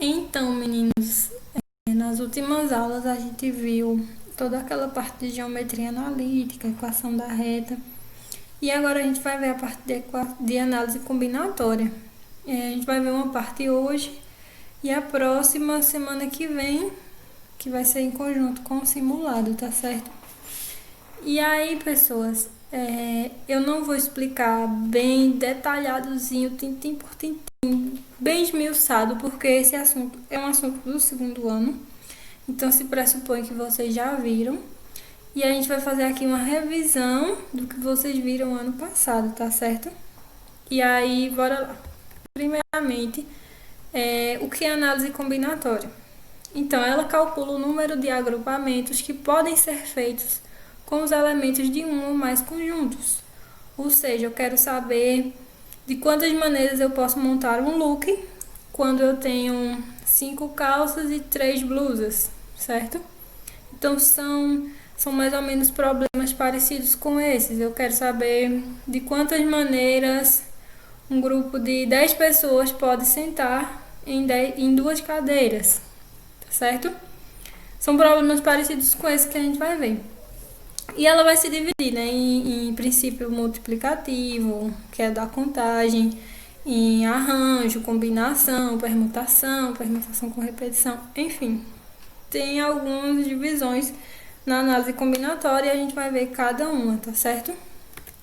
Então, meninos, nas últimas aulas a gente viu toda aquela parte de geometria analítica, equação da reta, e agora a gente vai ver a parte de análise combinatória. A gente vai ver uma parte hoje e a próxima semana que vem, que vai ser em conjunto com o simulado, tá certo? E aí, pessoas, eu não vou explicar bem detalhadozinho, tintim por tintim, bem esmiuçado, porque esse assunto é um assunto do segundo ano, então se pressupõe que vocês já viram. E a gente vai fazer aqui uma revisão do que vocês viram ano passado, tá certo? E aí, bora lá. Primeiramente, o que é análise combinatória? Então, ela calcula o número de agrupamentos que podem ser feitos com os elementos de um ou mais conjuntos. Ou seja, eu quero saber de quantas maneiras eu posso montar um look quando eu tenho 5 calças e 3 blusas, certo? Então, são mais ou menos problemas parecidos com esses. Eu quero saber de quantas maneiras um grupo de 10 pessoas pode sentar em 2 cadeiras, tá certo? São problemas parecidos com esse que a gente vai ver. E ela vai se dividir, né, em princípio multiplicativo, que é da contagem, em arranjo, combinação, permutação com repetição, enfim. Tem algumas divisões na análise combinatória e a gente vai ver cada uma, tá certo?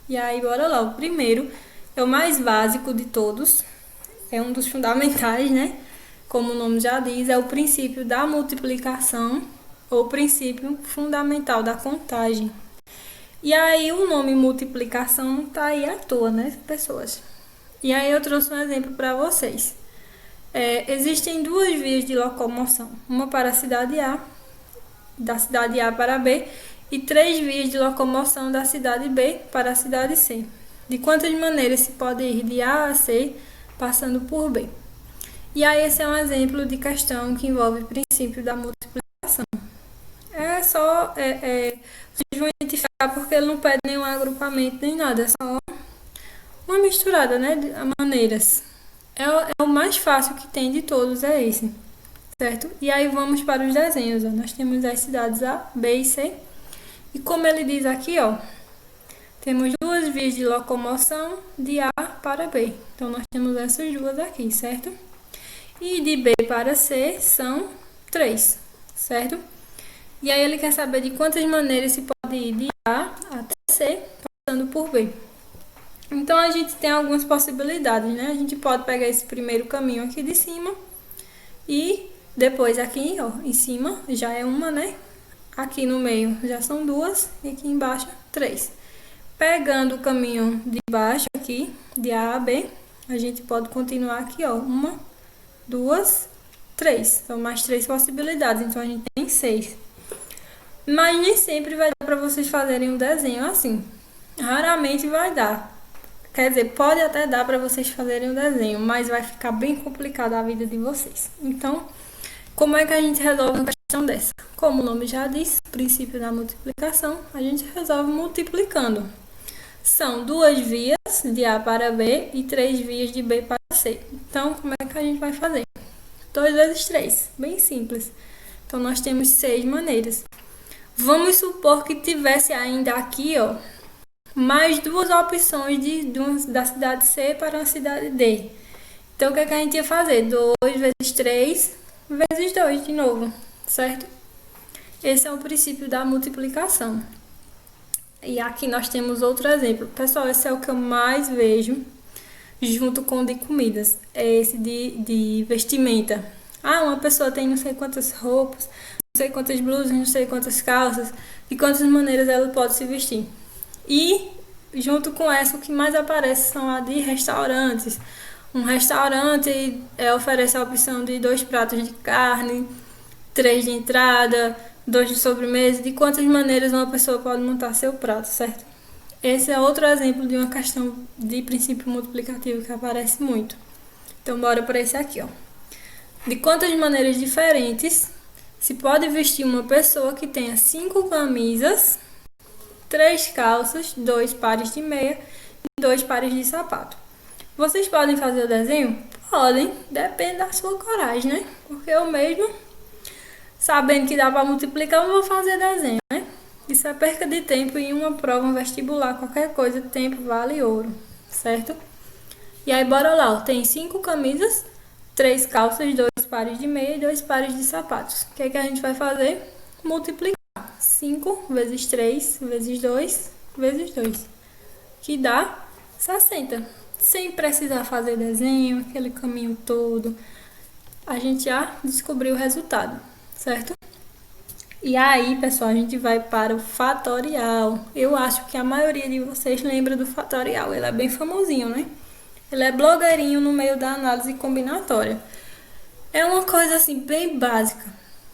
E aí, bora lá. O primeiro é o mais básico de todos, é um dos fundamentais, né? Como o nome já diz, é o princípio da multiplicação ou princípio fundamental da contagem. E aí o nome multiplicação não tá aí à toa, né, pessoas? E aí eu trouxe um exemplo para vocês. Existem 2 vias de locomoção, uma para a cidade A, da cidade A para B, e 3 vias de locomoção da cidade B para a cidade C. De quantas maneiras se pode ir de A a C passando por B? E aí esse é um exemplo de questão que envolve o princípio da multiplicação. Vocês vão identificar porque ele não pede nenhum agrupamento nem nada, é só uma misturada, né, de maneiras. É o mais fácil que tem de todos, é esse, certo? E aí vamos para os desenhos, ó. Nós temos as cidades A, B e C. E como ele diz aqui, ó, temos 2 vias de locomoção de A para B. Então nós temos essas duas aqui, certo? E de B para C são 3, certo? E aí ele quer saber de quantas maneiras se pode ir de A até C, passando por B. Então a gente tem algumas possibilidades, né? A gente pode pegar esse primeiro caminho aqui de cima e depois aqui, ó, em cima já é uma, né? Aqui no meio já são 2 e aqui embaixo 3. Pegando o caminho de baixo aqui, de A a B, a gente pode continuar aqui, ó, 1, 2, 3. São mais 3 possibilidades, então a gente tem 6. Mas nem sempre vai dar para vocês fazerem um desenho assim. Raramente vai dar. Quer dizer, pode até dar para vocês fazerem um desenho, mas vai ficar bem complicada a vida de vocês. Então, como é que a gente resolve uma questão dessa? Como o nome já diz, princípio da multiplicação, a gente resolve multiplicando. São 2 vias de A para B e 3 vias de B para C. Então, como é que a gente vai fazer? 2 vezes 3, bem simples. Então, nós temos 6 maneiras. Vamos supor que tivesse ainda aqui, ó, mais 2 opções da cidade C para a cidade D. Então, o que é que a gente ia fazer? 2 vezes 3 vezes 2 de novo, certo? Esse é o princípio da multiplicação. E aqui nós temos outro exemplo. Pessoal, esse é o que eu mais vejo junto com o de comidas. É esse de vestimenta. Uma pessoa tem não sei quantas roupas, não sei quantas blusas, não sei quantas calças, de quantas maneiras ela pode se vestir. E, junto com essa, o que mais aparece são a de restaurantes. Um restaurante oferece a opção de 2 pratos de carne, 3 de entrada, 2 de sobremesa, de quantas maneiras uma pessoa pode montar seu prato, certo? Esse é outro exemplo de uma questão de princípio multiplicativo que aparece muito. Então, bora para esse aqui, ó. De quantas maneiras diferentes se pode vestir uma pessoa que tenha 5 camisas, 3 calças, 2 pares de meia e 2 pares de sapato? Vocês podem fazer o desenho? Podem, depende da sua coragem, né? Porque eu mesmo, sabendo que dá para multiplicar, eu não vou fazer desenho, né? Isso é perca de tempo em uma prova, um vestibular, qualquer coisa, tempo vale ouro, certo? E aí, bora lá, ó. Tem 5 camisas, 3 calças, 2 pares de meia e 2 pares de sapatos. O que é que a gente vai fazer? Multiplicar. 5 vezes 3 vezes 2 vezes 2, que dá 60. Sem precisar fazer desenho, aquele caminho todo. A gente já descobriu o resultado, certo? E aí, pessoal, a gente vai para o fatorial. Eu acho que a maioria de vocês lembra do fatorial. Ele é bem famosinho, né? Ele é blogueirinho no meio da análise combinatória. É uma coisa assim bem básica.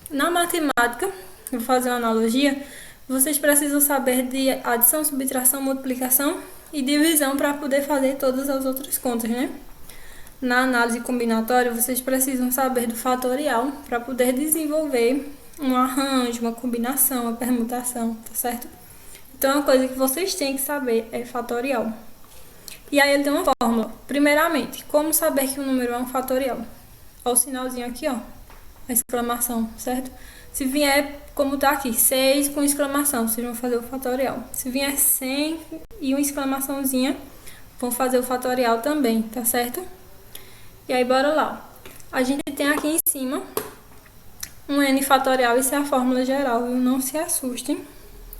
Na matemática, vou fazer uma analogia, vocês precisam saber de adição, subtração, multiplicação e divisão para poder fazer todas as outras contas, né? Na análise combinatória, vocês precisam saber do fatorial para poder desenvolver um arranjo, uma combinação, uma permutação, tá certo? Então, uma coisa que vocês têm que saber é fatorial. E aí ele tem uma fórmula. Primeiramente, como saber que o número é um fatorial? Olha o sinalzinho aqui, ó. A exclamação, certo? Se vier, como tá aqui, 6 com exclamação, vocês vão fazer o fatorial. Se vier 100 e uma exclamaçãozinha, vão fazer o fatorial também, tá certo? E aí, bora lá. A gente tem aqui em cima um n fatorial, isso é a fórmula geral, viu? Não se assustem,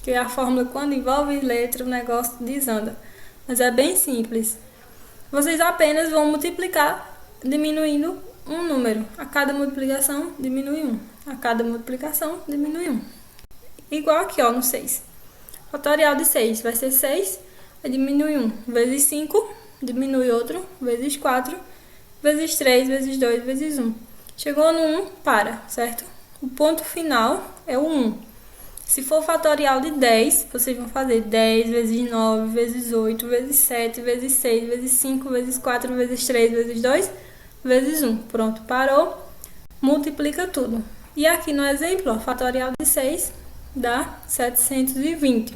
que a fórmula, quando envolve letra, o negócio desanda. Mas é bem simples. Vocês apenas vão multiplicar diminuindo um número. A cada multiplicação, diminui 1. A cada multiplicação, diminui 1. Igual aqui, ó, no 6. Fatorial de 6 vai ser 6, aí diminui 1. Vezes 5, diminui outro, vezes 4, vezes 3, vezes 2, vezes 1. Chegou no 1, para, certo? O ponto final é o 1. Se for fatorial de 10, vocês vão fazer 10 vezes 9, vezes 8, vezes 7, vezes 6, vezes 5, vezes 4, vezes 3, vezes 2, vezes 1. Pronto, parou. Multiplica tudo. E aqui no exemplo, ó, fatorial de 6 dá 720.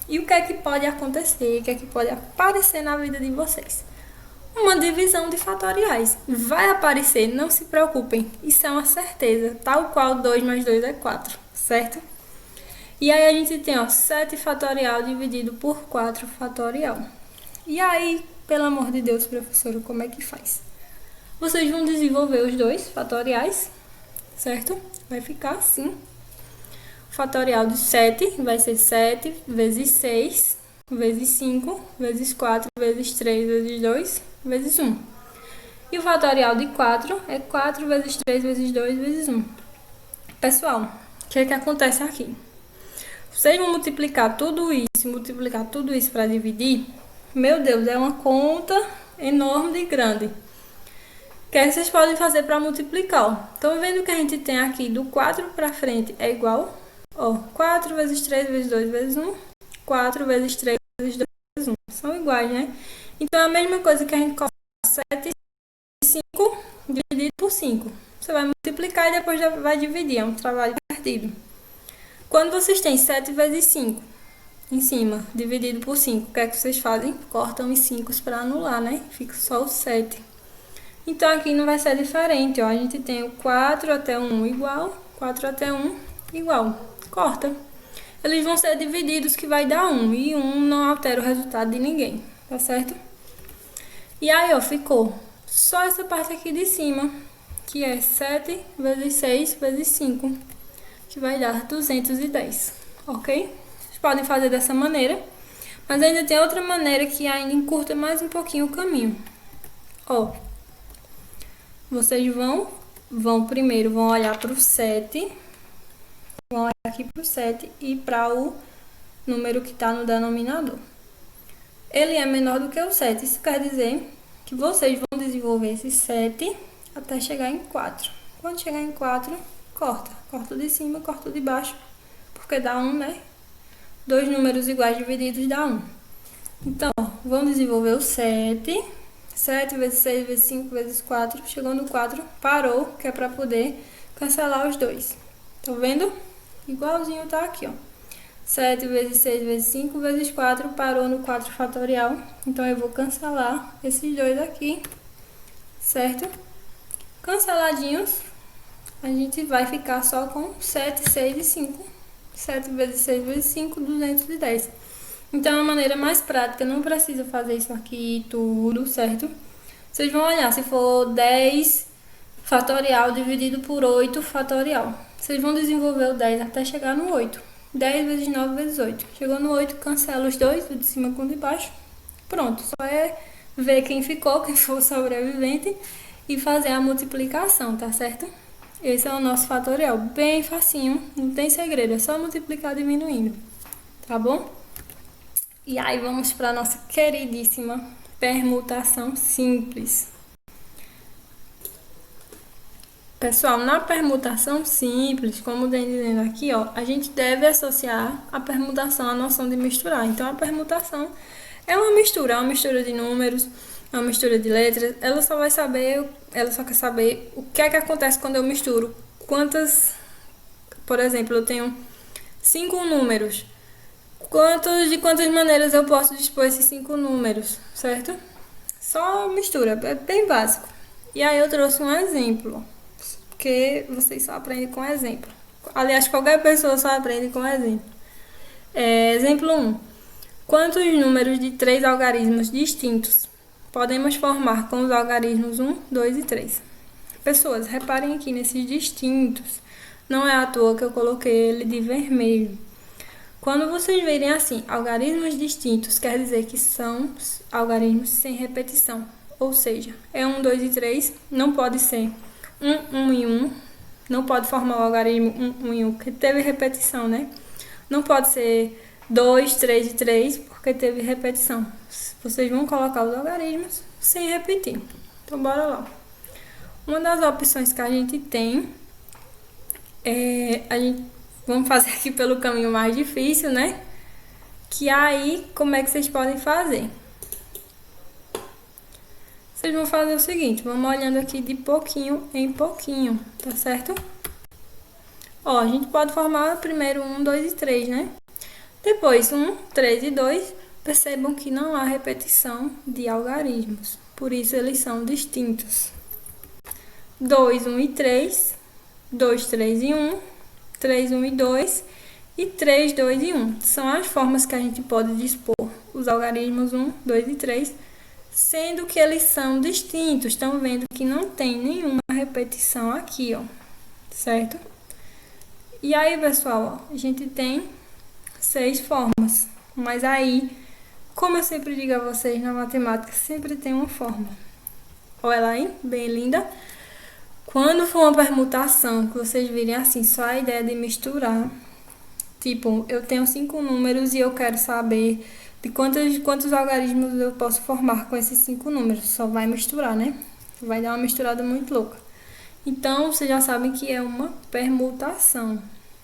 E o que é que pode acontecer? O que é que pode aparecer na vida de vocês? Uma divisão de fatoriais. Vai aparecer, não se preocupem. Isso é uma certeza. Tal qual 2 mais 2 é 4, certo? E aí a gente tem, ó, 7 fatorial dividido por 4 fatorial. E aí, pelo amor de Deus, professora, como é que faz? Vocês vão desenvolver os dois fatoriais, certo? Vai ficar assim. O fatorial de 7 vai ser 7 vezes 6, vezes 5, vezes 4, vezes 3, vezes 2, vezes 1. E o fatorial de 4 é 4 vezes 3, vezes 2, vezes 1. Pessoal, o que é que acontece aqui? Vocês vão multiplicar tudo isso para dividir. Meu Deus, é uma conta enorme e grande. O que é que vocês podem fazer para multiplicar? Ó? Estão vendo que a gente tem aqui do 4 para frente é igual? Ó, 4 vezes 3 vezes 2 vezes 1. 4 vezes 3 vezes 2 vezes 1. São iguais, né? Então é a mesma coisa que a gente coloca 7 e 5 dividido por 5. Você vai multiplicar e depois já vai dividir. É um trabalho perdido. Quando vocês têm 7 vezes 5 em cima, dividido por 5, o que é que vocês fazem? Cortam os 5 para anular, né? Fica só o 7. Então, aqui não vai ser diferente, ó. A gente tem o 4 até 1 igual, 4 até 1 igual. Corta. Eles vão ser divididos, que vai dar 1. E 1 não altera o resultado de ninguém, tá certo? E aí, ó, ficou só essa parte aqui de cima, que é 7 vezes 6 vezes 5. Que vai dar 210, ok? Vocês podem fazer dessa maneira, mas ainda tem outra maneira que ainda encurta mais um pouquinho o caminho. Ó, vocês primeiro vão olhar para o 7, vão olhar aqui para o 7 e para o número que está no denominador. Ele é menor do que o 7, isso quer dizer que vocês vão desenvolver esse 7 até chegar em 4. Quando chegar em 4, corta o de cima, corta o de baixo, porque dá 1, né? Dois números iguais divididos dá 1. Então, vamos desenvolver o 7. 7 vezes 6 vezes 5 vezes 4. Chegou no 4, parou, que é para poder cancelar os dois. Estão vendo? Igualzinho tá aqui, ó. 7 vezes 6 vezes 5 vezes 4, parou no 4 fatorial. Então, eu vou cancelar esses dois aqui. certo? Canceladinhos, a gente vai ficar só com 7, 6 e 5. 7 vezes 6 vezes 5, 210. Então, é uma maneira mais prática, não precisa fazer isso aqui tudo, certo? Vocês vão olhar, se for 10 fatorial dividido por 8 fatorial. Vocês vão desenvolver o 10 até chegar no 8. 10 vezes 9 vezes 8. Chegou no 8, cancela os dois, o de cima com o de baixo. Pronto, só é ver quem ficou, quem for o sobrevivente e fazer a multiplicação, tá certo? Esse é o nosso fatorial, bem facinho, não tem segredo, é só multiplicar diminuindo, tá bom? E aí vamos para a nossa queridíssima permutação simples. Pessoal, na permutação simples, como tem dizendo aqui, ó, a gente deve associar a permutação à noção de misturar. Então, a permutação é uma mistura de números, é uma mistura de letras. Ela só quer saber o que é que acontece quando eu misturo. Por exemplo, eu tenho 5 números. De quantas maneiras eu posso dispor esses 5 números, certo? Só mistura, é bem básico. E aí eu trouxe um exemplo, porque vocês só aprendem com exemplo. Aliás, qualquer pessoa só aprende com exemplo. Exemplo 1. Quantos números de 3 algarismos distintos podemos formar com os algarismos 1, 2 e 3? Pessoas, reparem aqui nesses distintos. Não é à toa que eu coloquei ele de vermelho. Quando vocês verem assim, algarismos distintos, quer dizer que são algarismos sem repetição. Ou seja, é 1, 2 e 3, não pode ser 1, 1 e 1. Não pode formar o algarismo 1, 1 e 1, porque teve repetição, né? Não pode ser 2, 3 e 3, porque teve repetição. Vocês vão colocar os algarismos sem repetir. Então, bora lá. Uma das opções que a gente tem vamos fazer aqui pelo caminho mais difícil, né? Que aí, como é que vocês podem fazer? Vocês vão fazer o seguinte, vamos olhando aqui de pouquinho em pouquinho, tá certo? Ó, a gente pode formar primeiro 1, 2 e 3, né? Depois 1, 3 e 2, percebam que não há repetição de algarismos, por isso eles são distintos. 2, 1 e 3, 2, 3 e 1, 3, 1 e 2 e 3, 2 e 1. São as formas que a gente pode dispor os algarismos 1, 2 e 3, sendo que eles são distintos. Estão vendo que não tem nenhuma repetição aqui, ó, certo? E aí, pessoal, ó, a gente tem 6 formas, mas aí, como eu sempre digo a vocês, na matemática sempre tem uma forma. Olha lá, hein? Bem linda. Quando for uma permutação, que vocês virem assim, só a ideia de misturar, tipo, eu tenho 5 números e eu quero saber de quantos algarismos eu posso formar com esses 5 números. Só vai misturar, né? Vai dar uma misturada muito louca. Então, vocês já sabem que é uma permutação.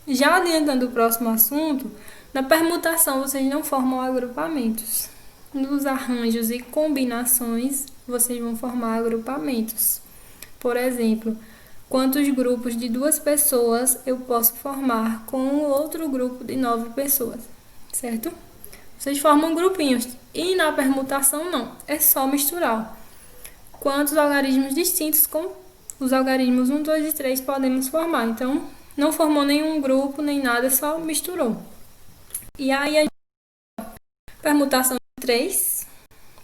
Já adiantando o próximo assunto, na permutação vocês não formam agrupamentos. Nos arranjos e combinações, vocês vão formar agrupamentos. Por exemplo, quantos grupos de 2 pessoas eu posso formar com outro grupo de 9 pessoas, certo? Vocês formam grupinhos. E na permutação não, é só misturar. Quantos algarismos distintos com os algarismos 1, 2 e 3 podemos formar? Então, não formou nenhum grupo, nem nada, só misturou. E aí, a permutação de 3,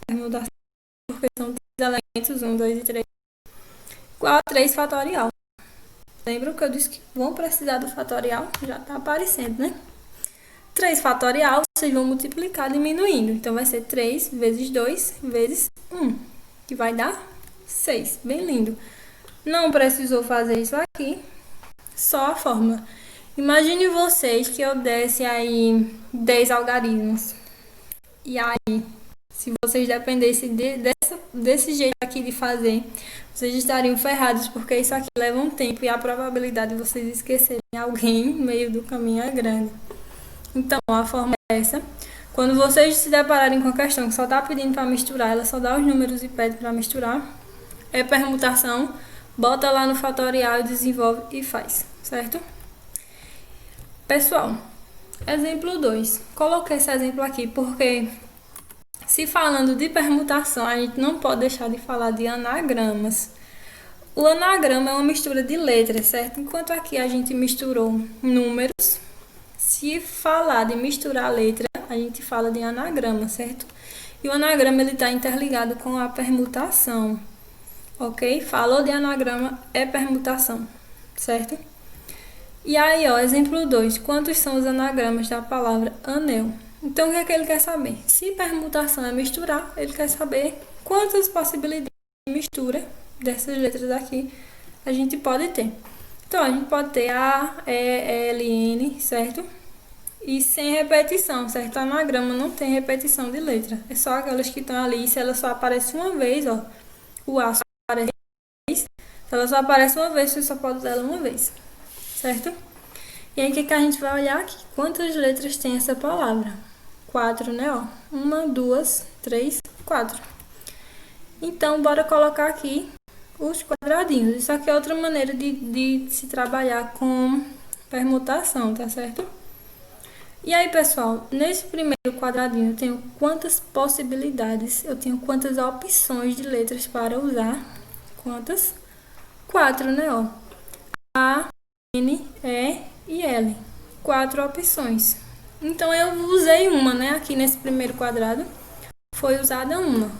permutação porque são 3 elementos, 1, 2 e 3, igual a 3 fatorial. Lembram que eu disse que vão precisar do fatorial? Já está aparecendo, né? 3 fatorial, vocês vão multiplicar diminuindo. Então, vai ser 3 vezes 2 vezes 1, que vai dar 6. Bem lindo. Não precisou fazer isso aqui, só a fórmula. Imagine vocês que eu desse aí 10 algarismos. E aí, se vocês dependessem desse jeito aqui de fazer, vocês estariam ferrados, porque isso aqui leva um tempo e a probabilidade de vocês esquecerem alguém no meio do caminho é grande. Então, a forma é essa. Quando vocês se depararem com a questão que só está pedindo para misturar, ela só dá os números e pede para misturar, é permutação, bota lá no fatorial, desenvolve e faz, certo? Pessoal, exemplo 2. Coloquei esse exemplo aqui porque Se falando de permutação, a gente não pode deixar de falar de anagramas. O anagrama é uma mistura de letras, certo? Enquanto aqui a gente misturou números, se falar de misturar letra, a gente fala de anagrama, certo? E o anagrama ele está interligado com a permutação, ok? Falou de anagrama, é permutação, certo? E aí, ó, exemplo 2. Quantos são os anagramas da palavra anel? Então, o que é que ele quer saber? Se permutação é misturar, ele quer saber quantas possibilidades de mistura dessas letras aqui a gente pode ter. Então, a gente pode ter A, E, L, N, certo? E sem repetição, certo? Anagrama não tem repetição de letra. É só aquelas que estão ali. Se ela só aparece uma vez, ó, o A só aparece uma vez. Se ela só aparece uma vez, você só pode usar ela uma vez, certo? E aí, o que a gente vai olhar aqui? Quantas letras tem essa palavra? 4, né? Ó, 1, 2, 3, 4. Então, bora colocar aqui os quadradinhos. Isso aqui é outra maneira de se trabalhar com permutação, tá certo? E aí, pessoal, nesse primeiro quadradinho eu tenho quantas possibilidades, eu tenho quantas opções de letras para usar? Quantas? 4, né? Ó, A, N, E e L. 4 opções. Então, eu usei uma, né? Aqui nesse primeiro quadrado foi usada uma.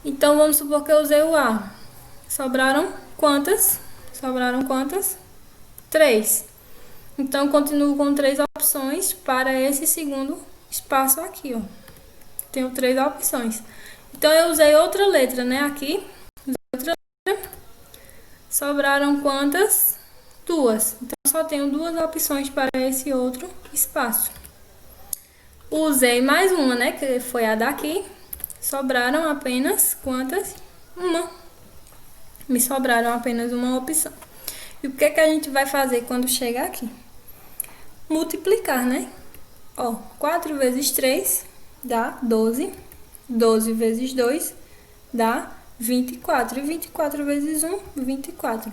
Então, vamos supor que eu usei o A. Sobraram quantas? Sobraram quantas? 3. Então, continuo com 3 opções para esse segundo espaço aqui, ó. Tenho 3 opções. Então, eu usei outra letra, né? Aqui, usei outra letra. Sobraram quantas? 2. Então, só tenho 2 opções para esse outro espaço. Usei mais uma, né? Que foi a daqui. Sobraram apenas quantas? Uma. Me sobraram apenas uma opção. E o que é que a gente vai fazer quando chegar aqui? Multiplicar, né? Ó, 4 vezes 3 dá 12. 12 vezes 2 dá 24. E 24 vezes 1, 24.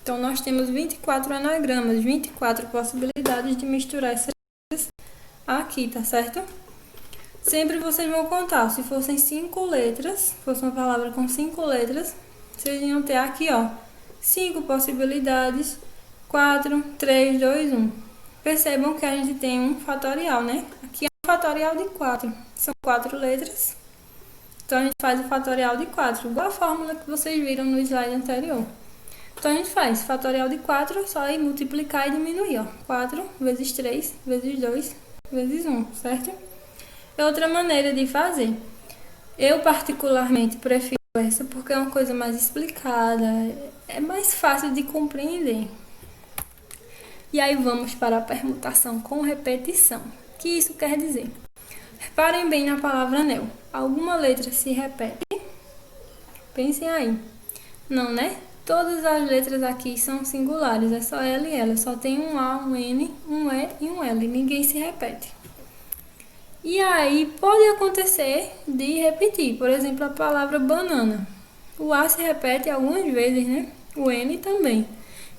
Então, nós temos 24 anagramas, 24 possibilidades de misturar essas letras aqui, tá certo? Sempre vocês vão contar. Se fossem 5 letras, fosse uma palavra com 5 letras, vocês iam ter aqui, ó, 5 possibilidades, 4, 3, 2, 1. Percebam que a gente tem um fatorial, né? Aqui é um fatorial de 4. São 4 letras. Então, a gente faz o fatorial de 4, igual a fórmula que vocês viram no slide anterior. Então, a gente faz fatorial de 4, só ir multiplicar e diminuir, ó. 4 vezes 3, vezes 2, vezes 1, certo? É outra maneira de fazer. Eu, particularmente, prefiro essa porque é uma coisa mais explicada, é mais fácil de compreender. E aí vamos para a permutação com repetição. O que isso quer dizer? Reparem bem na palavra anel. Alguma letra se repete? Pensem aí. Não, né? Todas as letras aqui são singulares, é só L e L. Só tem um A, um N, um E e um L. Ninguém se repete. E aí pode acontecer de repetir. Por exemplo, a palavra banana. O A se repete algumas vezes, né? O N também.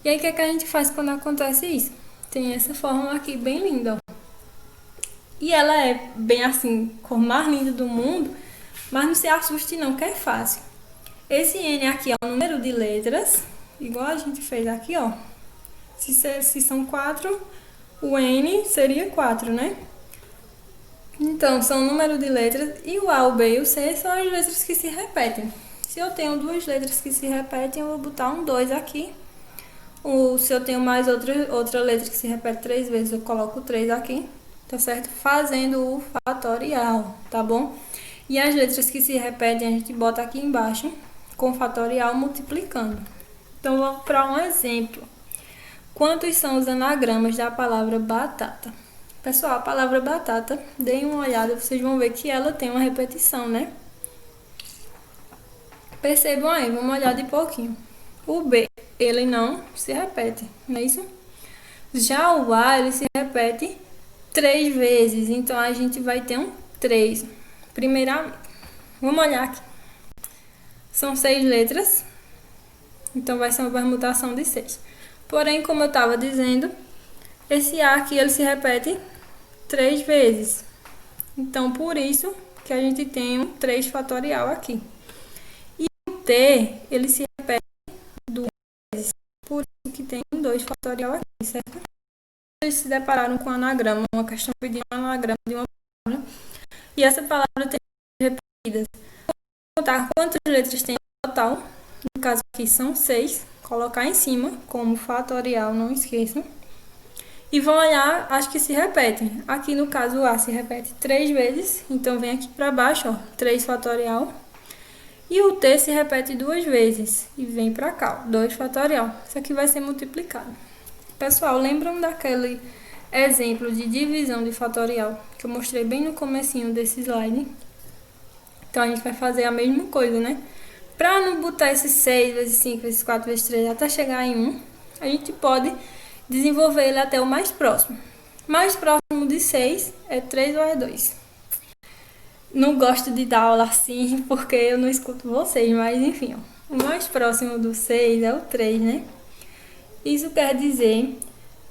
E aí, o que é que a gente faz quando acontece isso? Tem essa fórmula aqui bem linda, ó. E ela é bem assim, cor mais linda do mundo, mas não se assuste não, que é fácil. Esse N aqui é o número de letras, igual a gente fez aqui, ó. Se são 4, o N seria 4, né? Então, são o número de letras, e o A, o B e o C são as letras que se repetem. Se eu tenho 2 letras que se repetem, eu vou botar um 2 aqui. Se eu tenho mais outra letra que se repete 3 vezes, eu coloco 3 aqui, tá certo? Fazendo o fatorial, tá bom? E as letras que se repetem, a gente bota aqui embaixo, com fatorial, multiplicando. Então, vamos para um exemplo. Quantos são os anagramas da palavra batata? Pessoal, a palavra batata, deem uma olhada, vocês vão ver que ela tem uma repetição, né? Percebam aí, vamos olhar de pouquinho. O B, ele não se repete, não é isso? Já o A, ele se repete 3 vezes, então a gente vai ter um 3. Primeiramente, vamos olhar aqui. São 6 letras, então vai ser uma permutação de 6. Porém, como eu estava dizendo, esse A aqui, ele se repete 3 vezes. Então, por isso que a gente tem um 3 fatorial aqui. E o t, ele se repete duas vezes, por isso que tem um 2 fatorial aqui, certo? Eles se depararam com um anagrama, uma questão pedindo um anagrama de uma palavra, e essa palavra tem repetidas. Vou contar quantas letras tem no total, no caso aqui são 6, colocar em cima como fatorial, não esqueçam. E vão olhar as que se repetem. Aqui no caso o A se repete 3 vezes, então vem aqui para baixo, ó, 3 fatorial. E o T se repete 2 vezes e vem para cá, ó, 2 fatorial. Isso aqui vai ser multiplicado. Pessoal, lembram daquele exemplo de divisão de fatorial que eu mostrei bem no comecinho desse slide? Então a gente vai fazer a mesma coisa, né? Para não botar esse 6 vezes 5 vezes 4 vezes 3 até chegar em 1, a gente pode desenvolver ele até o mais próximo. Mais próximo de 6 é 3 ou é 2. Não gosto de dar aula assim porque eu não escuto vocês, mas enfim, ó, o mais próximo do 6 é o 3, né? Isso quer dizer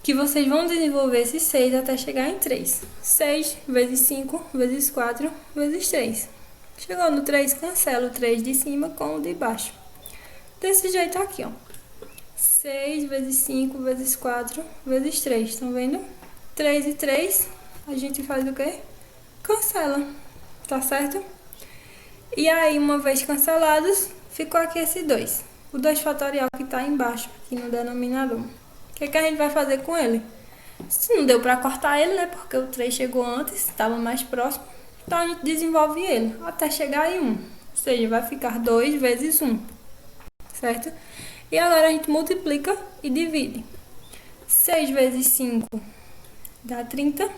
que vocês vão desenvolver esse 6 até chegar em 3. 6 vezes 5 vezes 4 vezes 3. Chegou no 3, cancela o 3 de cima com o de baixo. Desse jeito aqui, ó. 6 vezes 5 vezes 4 vezes 3. Estão vendo? 3 e 3, a gente faz o quê? Cancela. Tá certo? E aí, uma vez cancelados, ficou aqui esse 2. O 2 fatorial que tá embaixo, aqui no denominador. O que a gente vai fazer com ele? Se não deu pra cortar ele, né? Porque o 3 chegou antes, estava mais próximo. Então, a gente desenvolve ele até chegar em 1. Ou seja, vai ficar 2 vezes 1. Certo? E agora a gente multiplica e divide. 6 vezes 5 dá 30.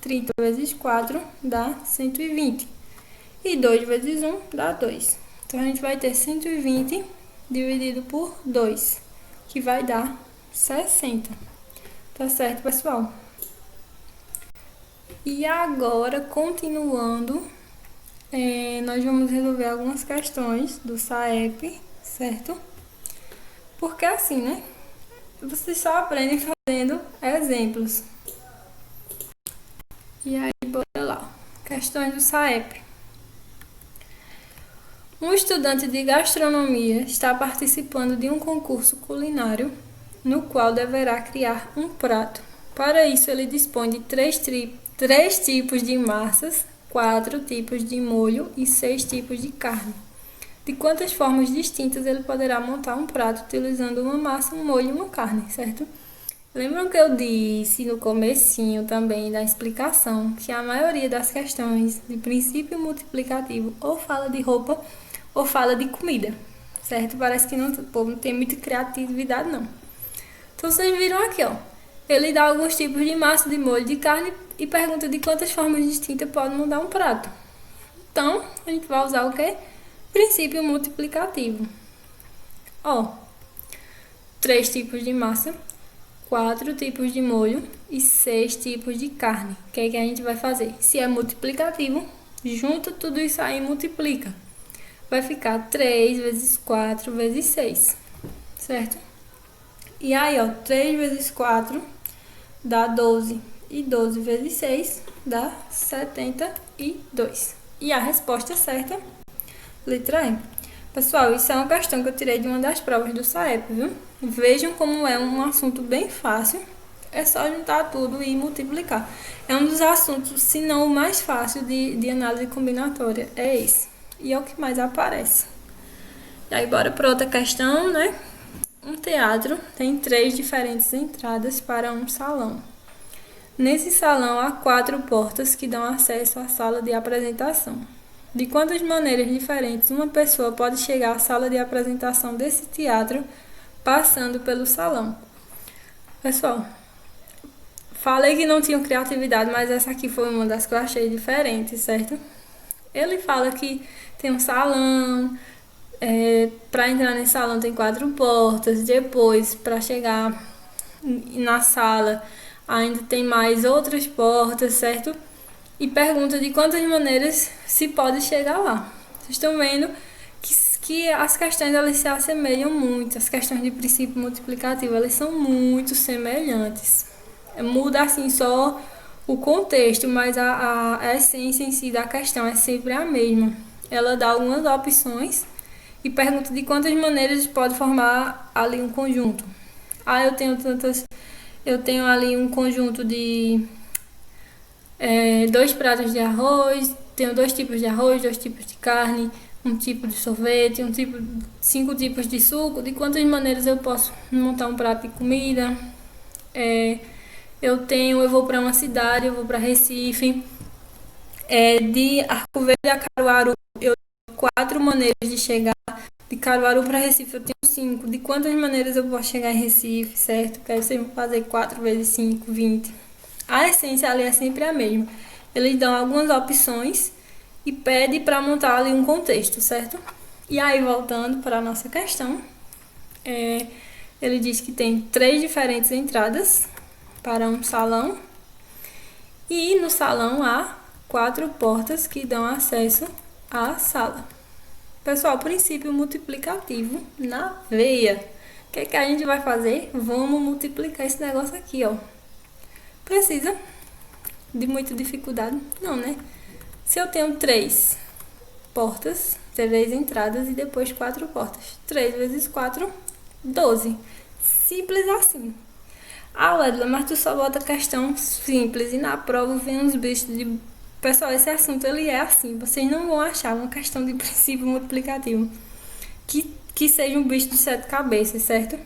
30 vezes 4 dá 120. E 2 vezes 1 dá 2. Então, a gente vai ter 120 dividido por 2, que vai dar 60. Tá certo, pessoal? E agora, continuando, nós vamos resolver algumas questões do SAEP, certo? Porque assim, né? Vocês só aprendem fazendo exemplos. E aí, bora lá. Questões do SAEP. Um estudante de gastronomia está participando de um concurso culinário no qual deverá criar um prato. Para isso, ele dispõe de três tipos de massas, 4 tipos de molho e 6 tipos de carne. De quantas formas distintas ele poderá montar um prato utilizando uma massa, um molho e uma carne, certo? Lembram que eu disse no comecinho também da explicação que a maioria das questões de princípio multiplicativo ou fala de roupa ou fala de comida, certo? Parece que o povo não tem muita criatividade, não. Então, vocês viram aqui, ó. Ele dá alguns tipos de massa, de molho, de carne e pergunta de quantas formas distintas pode montar um prato. Então, a gente vai usar o quê? Princípio multiplicativo. Ó, 3 tipos de massa, 4 tipos de molho e 6 tipos de carne. O que é que a gente vai fazer? Se é multiplicativo, junta tudo isso aí e multiplica. Vai ficar 3 vezes 4 vezes 6, certo? E aí, ó, 3 vezes 4 dá 12. E 12 vezes 6 dá 72. E a resposta certa, letra E. Pessoal, isso é uma questão que eu tirei de uma das provas do SAEP, viu? Vejam como é um assunto bem fácil. É só juntar tudo e multiplicar. É um dos assuntos, se não o mais fácil de análise combinatória. É esse. E é o que mais aparece. E aí, bora para outra questão, né? Um teatro tem 3 diferentes entradas para um salão. Nesse salão há 4 portas que dão acesso à sala de apresentação. De quantas maneiras diferentes uma pessoa pode chegar à sala de apresentação desse teatro passando pelo salão? Pessoal, falei que não tinha criatividade, mas essa aqui foi uma das que eu achei diferente, certo? Ele fala que tem um salão, para entrar nesse salão tem 4 portas, depois para chegar na sala ainda tem mais outras portas, certo? E pergunta de quantas maneiras se pode chegar lá. Vocês estão vendo que as questões elas se assemelham muito, as questões de princípio multiplicativo elas são muito semelhantes. Muda assim só o contexto, mas a essência em si da questão é sempre a mesma. Ela dá algumas opções e pergunta de quantas maneiras pode formar ali um conjunto. Eu tenho ali um conjunto de 2 pratos de arroz, tenho 2 tipos de arroz, 2 tipos de carne, um tipo de sorvete, 5 tipos de suco. De quantas maneiras eu posso montar um prato de comida? Eu vou para uma cidade, eu vou para Recife. De Arco Verde a Caruaru, eu tenho 4 maneiras de chegar. De Caruaru para Recife, eu tenho 5. De quantas maneiras eu posso chegar em Recife, certo? Que aí você vai fazer 4 vezes 5, 20. A essência ali é sempre a mesma. Eles dão algumas opções e pede para montar ali um contexto, certo? E aí, voltando para a nossa questão, ele diz que tem 3 diferentes entradas para um salão e no salão há 4 portas que dão acesso à sala. Pessoal, princípio multiplicativo na veia. O que a gente vai fazer? Vamos multiplicar esse negócio aqui, ó. Precisa de muita dificuldade? Não, né? Se eu tenho 3 portas, 3 entradas e depois 4 portas. 3 vezes 4, 12. Simples assim. Wedla, mas tu só bota questão simples e na prova vem uns bichos de... Pessoal, esse assunto ele é assim. Vocês não vão achar uma questão de princípio multiplicativo que seja um bicho de 7 cabeças, certo?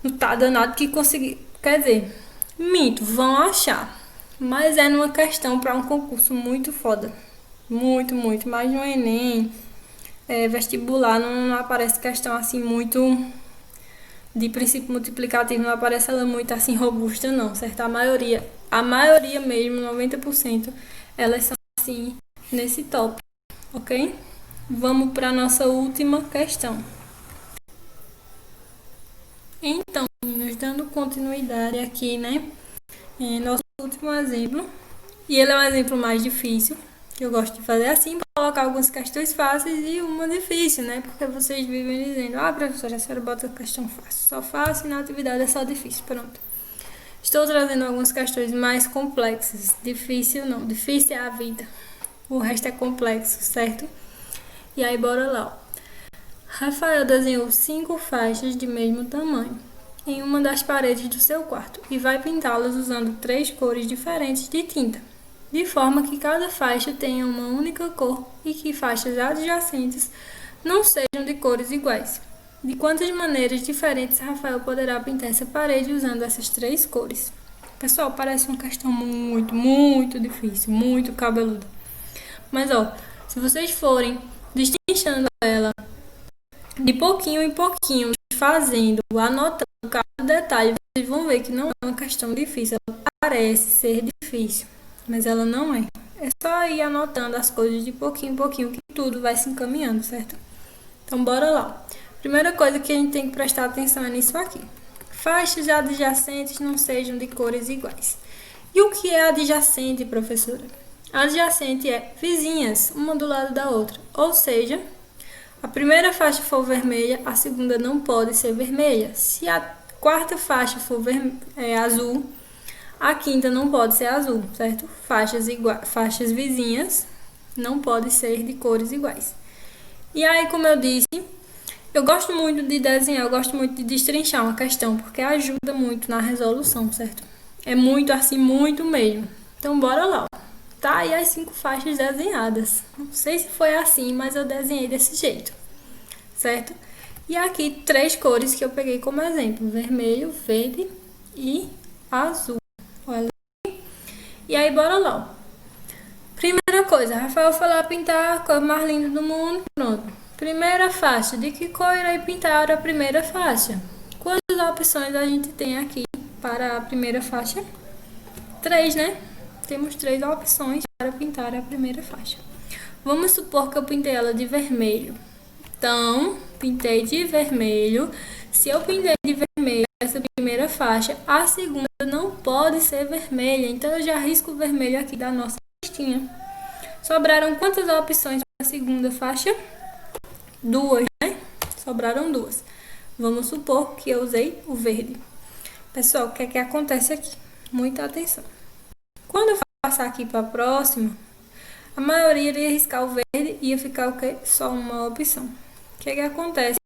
Não tá danado que conseguir... Quer dizer, minto, vão achar. Mas é numa questão para um concurso muito foda. Muito, muito. Mas no Enem, vestibular, não aparece questão assim muito de princípio multiplicativo, não aparece ela muito assim robusta não, certo? A maioria mesmo, 90%, elas são assim nesse top, ok? Vamos para nossa última questão. Então, meninos, dando continuidade aqui, né? Nosso último exemplo, e ele é um exemplo mais difícil, que eu gosto de fazer assim, colocar algumas questões fáceis e uma difícil, né? Porque vocês vivem dizendo, professora, a senhora bota questão fácil, só fácil e na atividade é só difícil, pronto. Estou trazendo algumas questões mais complexas, difícil não, difícil é a vida, o resto é complexo, certo? E aí, bora lá. Rafael desenhou 5 faixas de mesmo tamanho em uma das paredes do seu quarto e vai pintá-las usando 3 cores diferentes de tinta, de forma que cada faixa tenha uma única cor e que faixas adjacentes não sejam de cores iguais. De quantas maneiras diferentes Rafael poderá pintar essa parede usando essas 3 cores? Pessoal, parece uma questão muito, muito difícil, muito cabeluda. Mas, se vocês forem destrinchando ela de pouquinho em pouquinho, fazendo, anotando cada detalhe, vocês vão ver que não é uma questão difícil. Ela parece ser difícil, mas ela não é. É só ir anotando as coisas de pouquinho em pouquinho que tudo vai se encaminhando, certo? Então, bora lá. Primeira coisa que a gente tem que prestar atenção é nisso aqui. Faixas adjacentes não sejam de cores iguais. E o que é adjacente, professora? Adjacente é vizinhas, uma do lado da outra. Ou seja, a primeira faixa for vermelha, a segunda não pode ser vermelha. Se a quarta faixa for azul, a quinta não pode ser azul, certo? Faixas vizinhas não podem ser de cores iguais. E aí, como eu disse, eu gosto muito de desenhar, eu gosto muito de destrinchar uma questão, porque ajuda muito na resolução, certo? É muito assim, muito mesmo. Então, bora lá. Tá aí as 5 faixas desenhadas. Não sei se foi assim, mas eu desenhei desse jeito, certo? E aqui 3 cores que eu peguei como exemplo: vermelho, verde e azul. Olha aí. E aí, bora lá. Primeira coisa, Rafael foi lá pintar a cor mais linda do mundo. Pronto. Primeira faixa. De que cor irei pintar a primeira faixa? Quantas opções a gente tem aqui para a primeira faixa? 3, né? Temos 3 opções para pintar a primeira faixa. Vamos supor que eu pintei ela de vermelho. Então, pintei de vermelho. Se eu pintei de vermelho essa primeira faixa, a segunda não pode ser vermelha. Então, eu já risco o vermelho aqui da nossa listinha. Sobraram quantas opções para a segunda faixa? 2, né? Sobraram 2. Vamos supor que eu usei o verde. Pessoal, o que é que acontece aqui? Muita atenção. Quando eu passar aqui para a próxima, a maioria iria riscar o verde e ia ficar o quê? Só uma opção. O que acontece?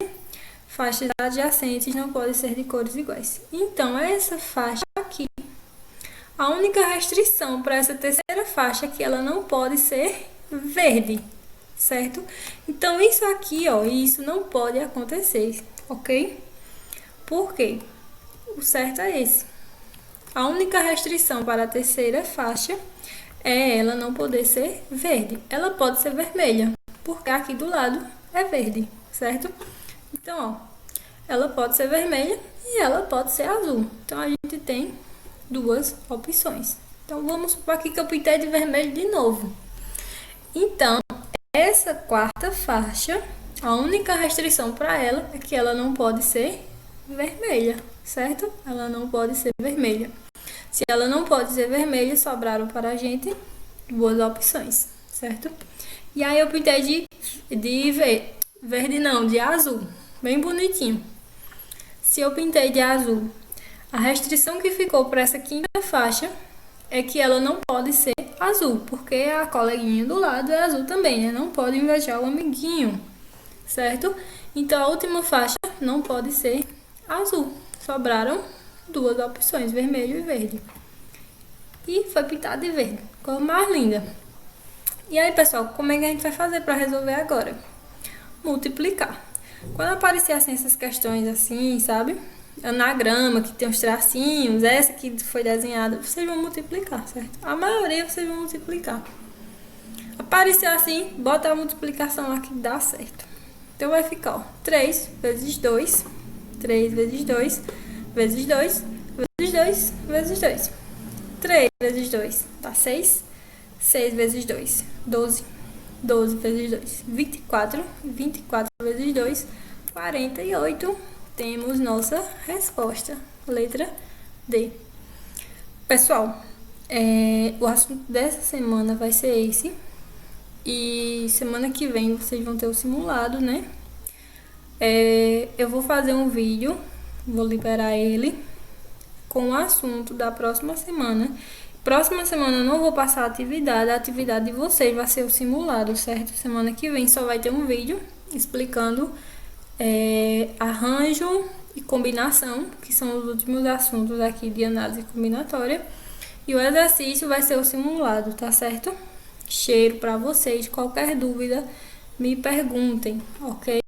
Faixas adjacentes não podem ser de cores iguais. Então, essa faixa aqui, a única restrição para essa terceira faixa é que ela não pode ser verde, certo? Então, isso aqui, ó, isso não pode acontecer, ok? Por quê? O certo é esse. A única restrição para a terceira faixa é ela não poder ser verde. Ela pode ser vermelha, porque aqui do lado é verde, certo? Então, ó, ela pode ser vermelha e ela pode ser azul. Então, a gente tem duas opções. Então, vamos supor aqui que eu pintei de vermelho de novo. Então, essa quarta faixa, a única restrição para ela é que ela não pode ser vermelha, certo? Ela não pode ser vermelha. Se ela não pode ser vermelha, sobraram para a gente duas opções, certo? E aí eu pintei de verde não, de azul, bem bonitinho. Se eu pintei de azul, a restrição que ficou para essa quinta faixa é que ela não pode ser azul, porque a coleguinha do lado é azul também, né? Não pode invejar o amiguinho, certo? Então a última faixa não pode ser azul. Sobraram duas opções, vermelho e verde. E foi pintado de verde, cor mais linda. E aí, pessoal, como é que a gente vai fazer para resolver agora? Multiplicar. Quando aparecer assim essas questões assim, sabe? Anagrama, que tem uns tracinhos, essa que foi desenhada, vocês vão multiplicar, certo? A maioria vocês vão multiplicar. Apareceu assim, bota a multiplicação lá que dá certo. Então vai ficar, ó, 3 vezes 2, 3 vezes 2, vezes 2, vezes 2, vezes 2. 3 vezes 2 dá 6, 6 vezes 2, 12, 12 vezes 2, 24, 24 vezes 2, 48. Temos nossa resposta, letra D. Pessoal, o assunto dessa semana vai ser esse. E semana que vem vocês vão ter o simulado, né? Eu vou fazer um vídeo, vou liberar ele com o assunto da próxima semana. Próxima semana eu não vou passar a atividade de vocês vai ser o simulado, certo? Semana que vem só vai ter um vídeo explicando arranjo e combinação, que são os últimos assuntos aqui de análise combinatória. E o exercício vai ser o simulado, tá certo? Cheiro para vocês. Qualquer dúvida, me perguntem, ok?